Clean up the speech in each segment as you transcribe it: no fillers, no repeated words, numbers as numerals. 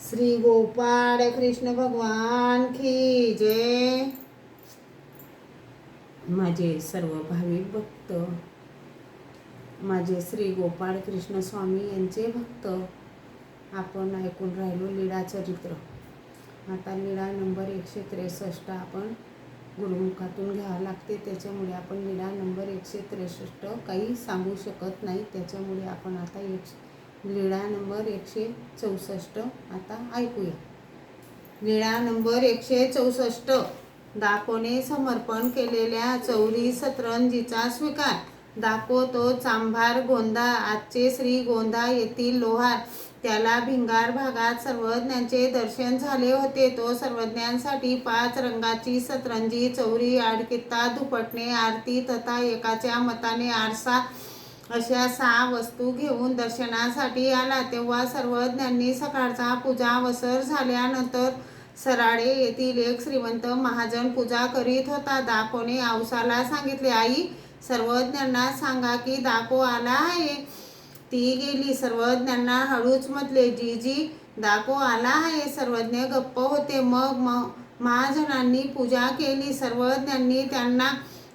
श्री गोपाळ कृष्ण भगवान की जय। माझे सर्व भाविक भक्त, माझे श्री गोपाळ कृष्ण स्वामी यांचे भक्त, आपण ऐकून राहिलो लीळा चरित्र। आता लीळा नंबर 163 आपण गुरुमुखातून घ्यावं लागते, त्याच्यामुळे आपण लीळा नंबर 163 काही सांगू शकत नाही, त्याच्यामुळे आपण आता लीळा नंबर 164 आता ऐकूया। लीळा नंबर 164। दाकोने समर्पण केलेल्या चौरी सतरंजीचा स्वीकार। दाको तो चांभार गोंदा, आजचे श्री गोंदा येथील लोहार। त्याला भिंगार भागात सर्वज्ञांचे दर्शन झाले होते। तो सर्वज्ञांसाठी 5 रंगाची सतरंजी, चौरी, आडकित्ता, दुपटणे, आरती तथा एकाच्या मताने आरसा अशा 6 वस्तू घेऊन दर्शनासाठी आला। तेव्हा सर्वज्ञांनी सकाळचा पूजावसर झाल्यानंतर सराडे येथील एक श्रीमंत महाजन पूजा करीत होता। दाकोने औसाला सांगितले, आई, सर्वज्ञांना सांगा की दाको आला आहे। ती गेली। सर्वज्ञांना हळूच म्हटले, जीजी, दाको आला आहे। सर्वज्ञ गप्प होते। मग महाजनांनी पूजा केली। सर्वज्ञांनी त्यांना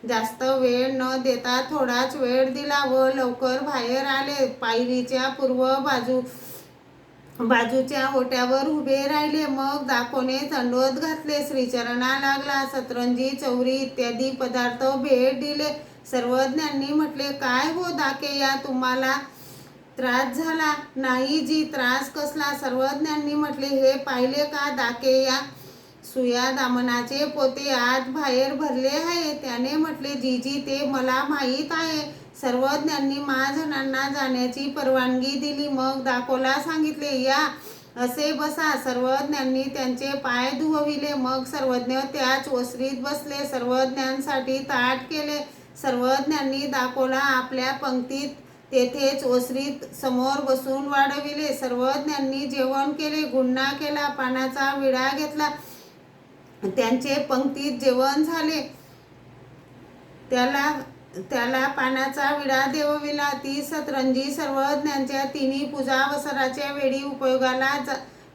जास्त वेळ न देता थोडाच वेळ दिला व लवकर बाहेर आले। पायरीच्या पूर्व बाजूच्या ओट्यावर उभे राहिले। मग दाकोने दंडवत घातले, श्रीचरणा लागला, सतरंजी, चौरी इत्यादी पदार्थ भेट दिले। सर्वज्ञांनी म्हटले, काय हो दाकेया, तुम्हाला त्रास झाला? नाही जी, त्रास कसला? सर्वज्ञांनी म्हटले, हे पाहिले का दाकेया, सुया दामनाचे पोते आत बाहेर भरले आहे। त्याने म्हटले, जीजी, ते मला माहीत आहे। सर्वज्ञांनी महाजनांना जाण्याची परवानगी दिली। मग दाकोला सांगितले, या, असे बसा। सर्वज्ञांनी त्यांचे पाय धुवविले। मग सर्वज्ञ त्याच ओसरीत बसले। सर्वज्ञांसाठी ताट केले। सर्वज्ञांनी दाकोला आपल्या पंक्तीत तेथेच ओसरीत समोर बसून वाढविले। सर्वज्ञांनी जेवण केले, गुन्हा केला, पानाचा विडा घेतला। त्यांचे पंक्तीत जेवण झाले, त्याला पानाचा विडा देवविला। ती सतरंजी सर्वज्ञांच्या तिन्ही पूजावसराच्या वेळी उपयोगाला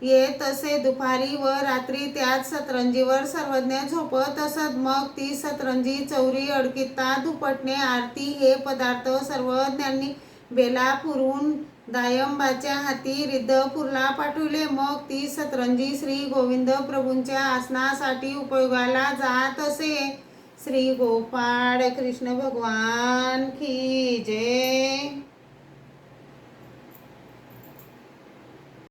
येत असे। दुपारी व रात्री त्याच सतरंजीवर सर्वज्ञ झोपत असत। मग ती सतरंजी, चौरी, अडकित्ता, दुपटणे, आरती हे पदार्थ सर्वज्ञांनी बेलापूरहून दायंबाच्या हाती रिद्धपूरला पाठविले। मग ती सतरंजी श्री गोविंद प्रभूंच्या आसनासाठी उपयोगाला जात असे। श्री गोपाळ कृष्ण भगवान की जय।